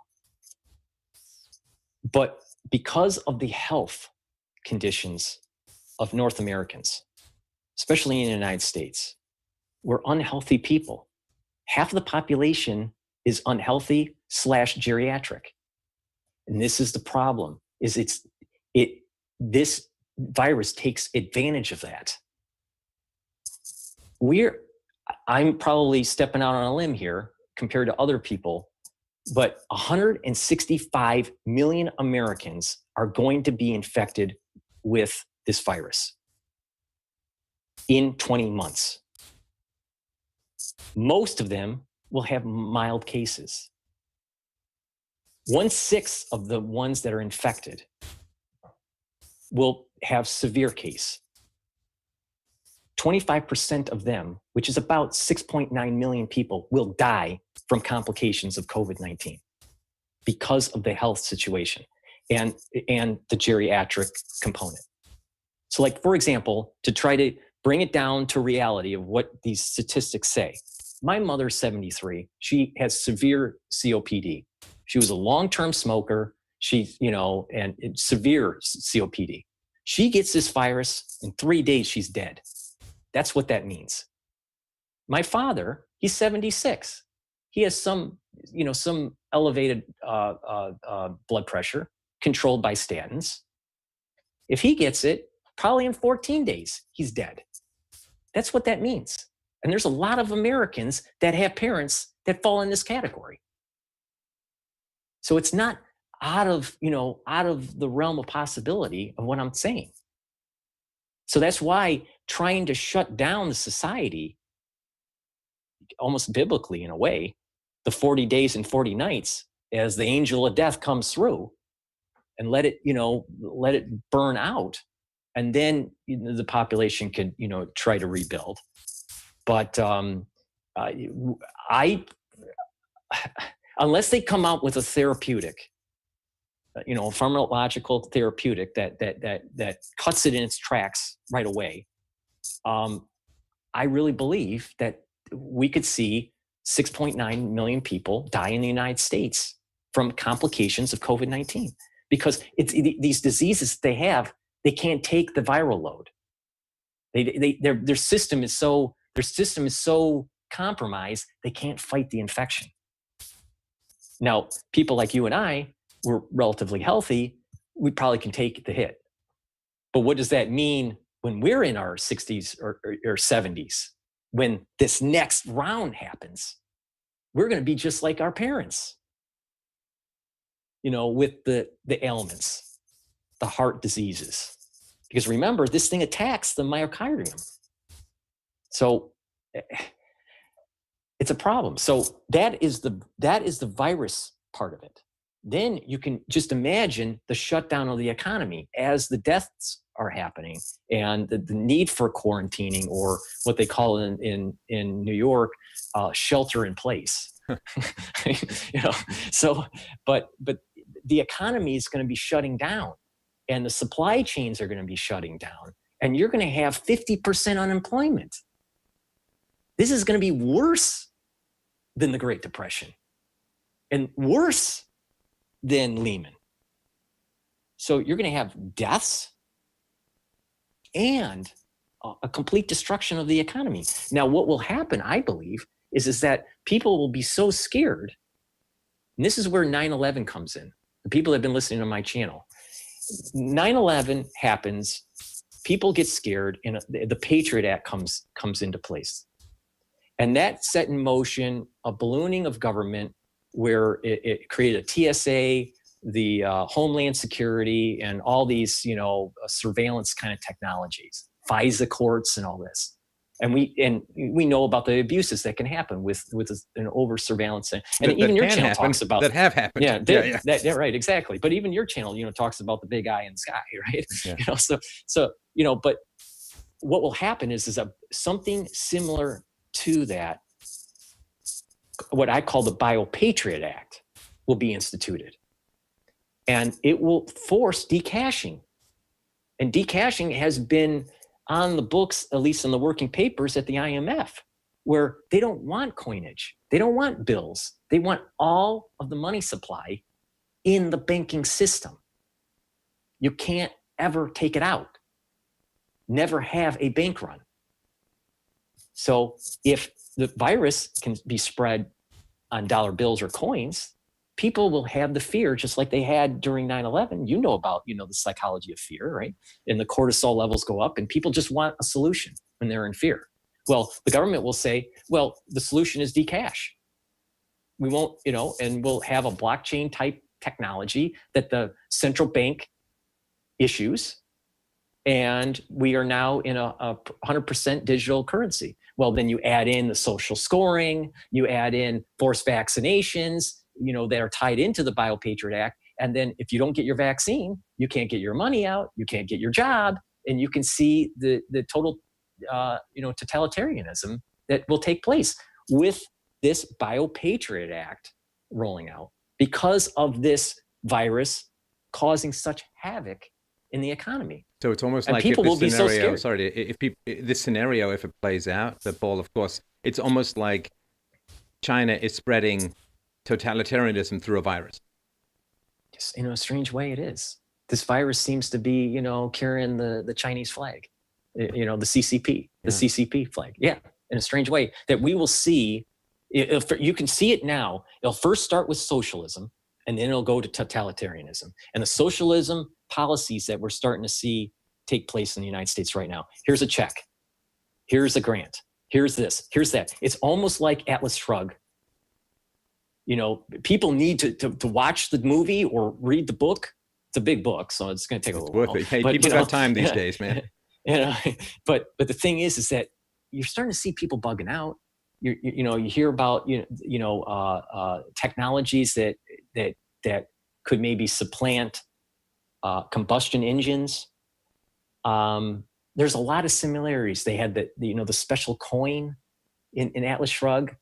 But because of the health conditions of North Americans, especially in the United States, we're unhealthy people. Half of the population is unhealthy / geriatric. And this is the problem, this virus takes advantage of that. I'm probably stepping out on a limb here compared to other people, but 165 million Americans are going to be infected with this virus in 20 months. Most of them will have mild cases. 1/6 of the ones that are infected will have severe case. 25% of them, which is about 6.9 million people, will die from complications of COVID-19 because of the health situation and the geriatric component. So, like, for example, to try to bring it down to reality of what these statistics say, my mother's 73. She has severe COPD. She was a long-term smoker. And severe COPD. She gets this virus, in 3 days, she's dead. That's what that means. My father, he's 76. He has some elevated blood pressure controlled by statins. If he gets it, probably in 14 days, he's dead. That's what that means. And there's a lot of Americans that have parents that fall in this category. So it's not out of the realm of possibility of what I'm saying. So that's why trying to shut down the society, almost biblically in a way, the 40 days and 40 nights, as the angel of death comes through and let it burn out. And then the population could, try to rebuild. But unless they come out with a therapeutic, pharmacological therapeutic that cuts it in its tracks right away, I really believe that we could see 6.9 million people die in the United States from complications of COVID-19 because these diseases they have, they can't take the viral load. Their system is so compromised, they can't fight the infection. Now, people like you and I, we're relatively healthy, we probably can take the hit. But what does that mean when we're in our 60s or 70s? When this next round happens, we're going to be just like our parents, with the ailments, the heart diseases. Because remember, this thing attacks the myocardium. So it's a problem. So that is the virus part of it. then you can just imagine the shutdown of the economy as the deaths are happening, and the need for quarantining, or what they call in New York, shelter in place. So, but the economy is going to be shutting down, and the supply chains are going to be shutting down, and you're going to have 50% unemployment. This is going to be worse than the Great Depression, and worse than Lehman. So you're going to have deaths and a complete destruction of the economy. Now, what will happen, I believe, is that people will be so scared. And this is where 9/11 comes in. The people that have been listening to my channel. 9/11 happens, people get scared, and the Patriot Act comes into place. And that set in motion a ballooning of government, where it created a TSA, the Homeland Security, and all these, surveillance kind of technologies, FISA courts, and all this. And we know about the abuses that can happen with an over surveillance. And even your channel talks about that have happened. Yeah, right, exactly. But even your channel, talks about the big eye in the sky, right? Yeah. But what will happen is something similar to that, what I call the Bio-Patriot Act, will be instituted. And it will force decashing. And decashing has been on the books, at least in the working papers at the IMF, where they don't want coinage. They don't want bills. They want all of the money supply in the banking system. You can't ever take it out. Never have a bank run. So if the virus can be spread on dollar bills or coins, people will have the fear, just like they had during 9/11. You know about, the psychology of fear, right? And the cortisol levels go up, and people just want a solution when they're in fear. Well, the government will say, well, the solution is decash. We won't, and we'll have a blockchain type technology that the central bank issues, and we are now in a 100% digital currency. Well, then you add in the social scoring, you add in forced vaccinations, that are tied into the Bio-Patriot Act. And then if you don't get your vaccine, you can't get your money out, you can't get your job, and you can see the total, totalitarianism that will take place with this Bio-Patriot Act rolling out, because of this virus causing such havoc in the economy. So it's almost and like people if will be so scared. This scenario, if it plays out, the Paul, of course, it's almost like China is spreading totalitarianism through a virus. Just in a strange way, it is. This virus seems to be, carrying the Chinese flag, the CCP, the CCP flag. Yeah, in a strange way that we will see. You can see it now. It'll first start with socialism, and then it'll go to totalitarianism. And the socialism policies that we're starting to see take place in the United States right now. Here's a check. Here's a grant. Here's this. Here's that. It's almost like Atlas Shrugged. People need to watch the movie or read the book. It's a big book, so it's going to take a little while. Hey, people got time these days, man. But the thing is that you're starting to see people bugging out. You hear about technologies that could maybe supplant combustion engines. There's a lot of similarities. They had the special coin in Atlas Shrugged.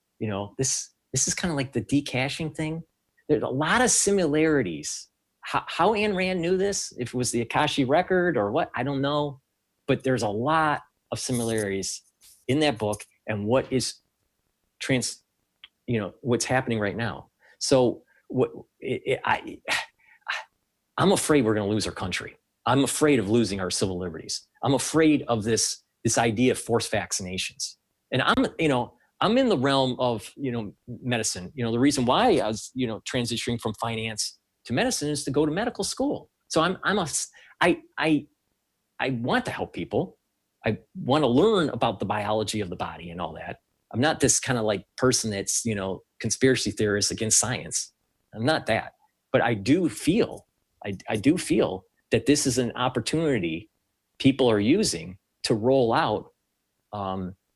This is kind of like the decashing thing. There's a lot of similarities. How Ayn Rand knew this, if it was the Akashic record or what, I don't know. But there's a lot of similarities in that book and what is what's happening right now. So I'm afraid we're going to lose our country. I'm afraid of losing our civil liberties. I'm afraid of this idea of forced vaccinations. And I'm in the realm of, medicine. The reason why I was, transitioning from finance to medicine is to go to medical school. So I want to help people. I want to learn about the biology of the body and all that. I'm not this kind of like person that's, conspiracy theorist against science. I'm not that. But I do feel that this is an opportunity people are using to roll out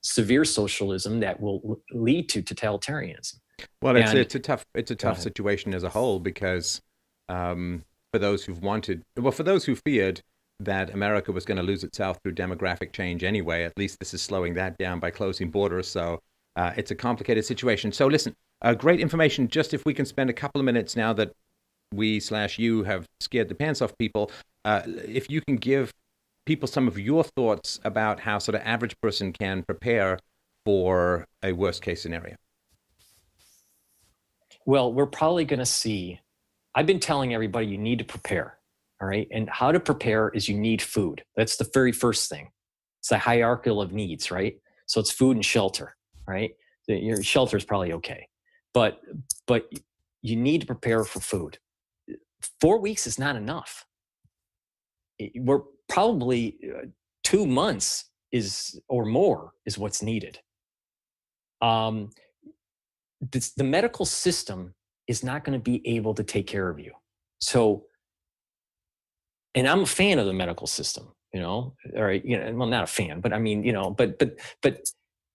severe socialism that will lead to totalitarianism. Well, it's a tough situation as a whole, because for those for those who feared that America was going to lose itself through demographic change anyway. At least this is slowing that down by closing borders. So it's a complicated situation. So listen, great information. Just if we can spend a couple of minutes now that we/you have scared the pants off people, if you can give people some of your thoughts about how sort of average person can prepare for a worst case scenario. Well, we're probably going to see, I've been telling everybody you need to prepare, all right? And how to prepare is you need food. That's the very first thing. It's a hierarchical of needs, right? So it's food and shelter, right? Your shelter is probably okay. But you need to prepare for food. 4 weeks is not enough. We're probably 2 months or more is what's needed. The medical system is not going to be able to take care of you. So, and I'm a fan of the medical system, all right, well, not a fan, but I mean, but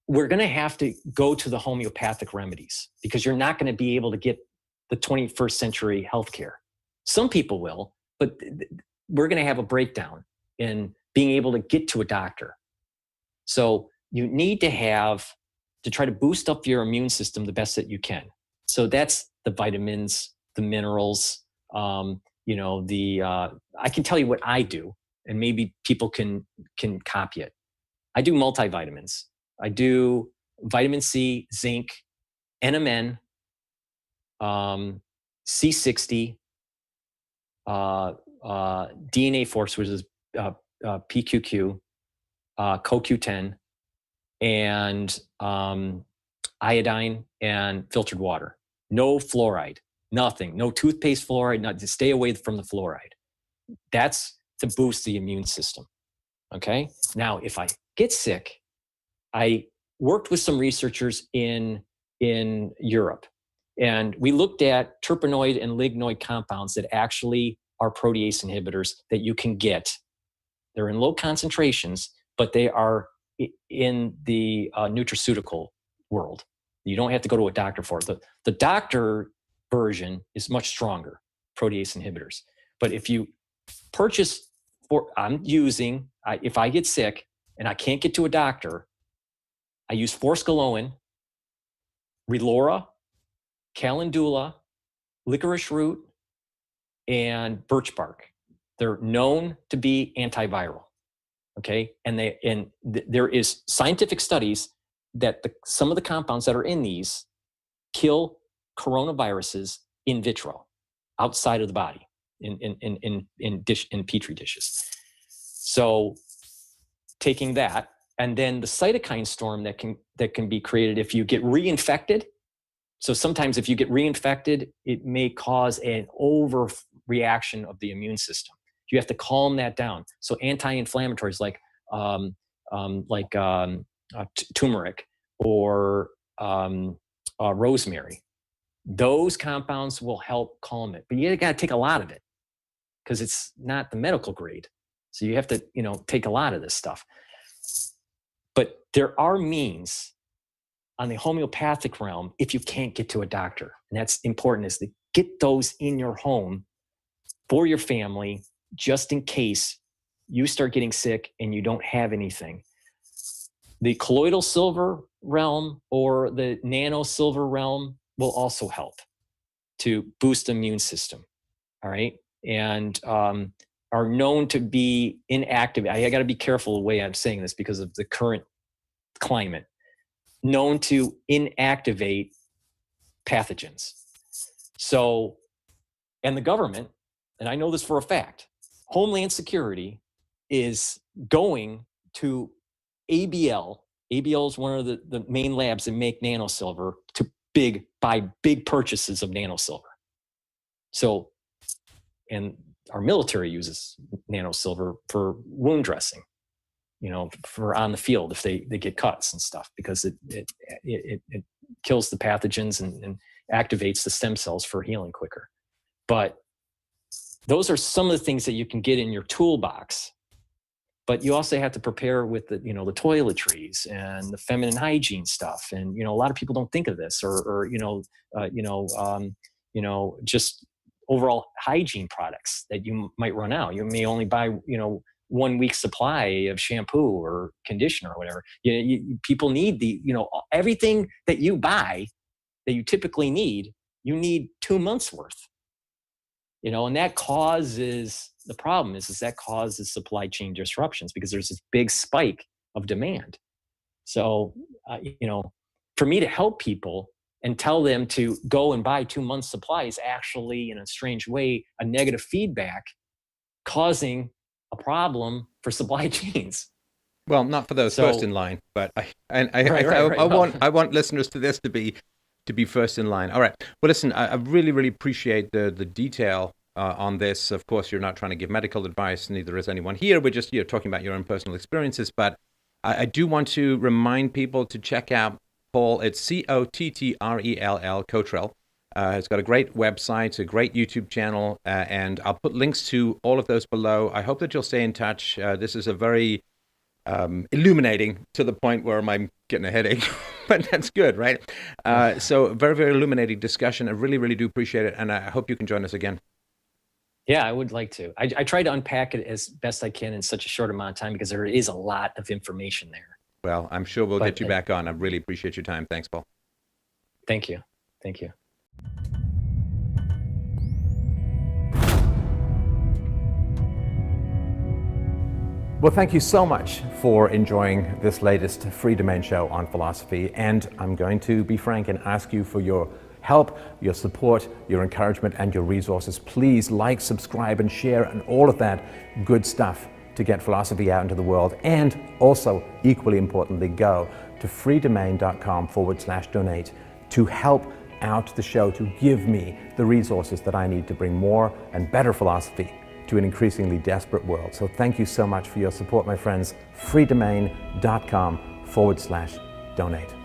we're going to have to go to the homeopathic remedies because you're not going to be able to get the 21st century healthcare. Some people will, but we're going to have a breakdown in being able to get to a doctor. So you need to try to boost up your immune system the best that you can. So that's the vitamins, the minerals, I can tell you what I do, and maybe people can copy it. I do multivitamins. I do vitamin C, zinc, NMN, C60, DNA Force, which is PQQ, CoQ10, and iodine and filtered water. No fluoride, nothing. No toothpaste fluoride, to stay away from the fluoride. That's to boost the immune system. Okay? Now, if I get sick, I worked with some researchers in Europe, and we looked at terpenoid and lignoid compounds that actually are protease inhibitors that you can get. They're in low concentrations, but they are in the nutraceutical world. You don't have to go to a doctor for it. The doctor version is much stronger, protease inhibitors. But if you purchase, if I get sick and I can't get to a doctor, I use forskolin, relora, calendula, licorice root, and birch bark. They're known to be antiviral. Okay, and there is scientific studies that some of the compounds that are in these kill coronaviruses in vitro, outside of the body, in petri dishes. So, taking that, and then the cytokine storm that can be created if you get reinfected. So sometimes if you get reinfected, it may cause an overreaction of the immune system. You have to calm that down. So anti-inflammatories like turmeric or rosemary, those compounds will help calm it. But you got to take a lot of it because it's not the medical grade. So you have to, take a lot of this stuff. But there are means on the homeopathic realm if you can't get to a doctor. And that's important, is to get those in your home for your family, just in case you start getting sick and you don't have anything. The colloidal silver realm or the nano silver realm will also help to boost the immune system. All right. And are known to be inactive. I got to be careful the way I'm saying this because of the current climate. Known to inactivate pathogens. So, and the government, and I know this for a fact, Homeland Security is going to ABL. ABL is one of the main labs that make nanosilver to buy big purchases of nanosilver. So, and our military uses nanosilver for wound dressing, for on the field if they get cuts and stuff, because it kills the pathogens and activates the stem cells for healing quicker. But those are some of the things that you can get in your toolbox. But you also have to prepare with the toiletries and the feminine hygiene stuff. And, a lot of people don't think of this or just overall hygiene products that you might run out. You may only buy, 1 week supply of shampoo or conditioner or whatever. People need everything that you buy that you typically need, you need 2 months worth. And that causes, the problem is that causes supply chain disruptions because there's this big spike of demand. So, for me to help people and tell them to go and buy 2 months supply is actually, in a strange way, a negative feedback causing a problem for supply chains. Well, not for those first in line, but I want listeners to this to be first in line. All right. Well, listen, I really, really appreciate the detail on this. Of course, you're not trying to give medical advice. Neither is anyone here. We're just talking about your own personal experiences. But I do want to remind people to check out Paul. It's Cottrell, Cottrell. It's got a great website, a great YouTube channel, and I'll put links to all of those below. I hope that you'll stay in touch. This is a very illuminating, to the point where I'm getting a headache, but that's good, right? So very, very illuminating discussion. I really, really do appreciate it, and I hope you can join us again. Yeah, I would like to. I try to unpack it as best I can in such a short amount of time because there is a lot of information there. Well, I'm sure we'll get you back on. I really appreciate your time. Thanks, Paul. Thank you. Thank you. Well, thank you so much for enjoying this latest Free Domain show on philosophy. And I'm going to be frank and ask you for your help, your support, your encouragement, and your resources. Please like, subscribe, and share, and all of that good stuff to get philosophy out into the world. And also, equally importantly, go to freedomain.com/donate to help out the show, to give me the resources that I need to bring more and better philosophy to an increasingly desperate world. So thank you so much for your support, my friends. freedomain.com/donate.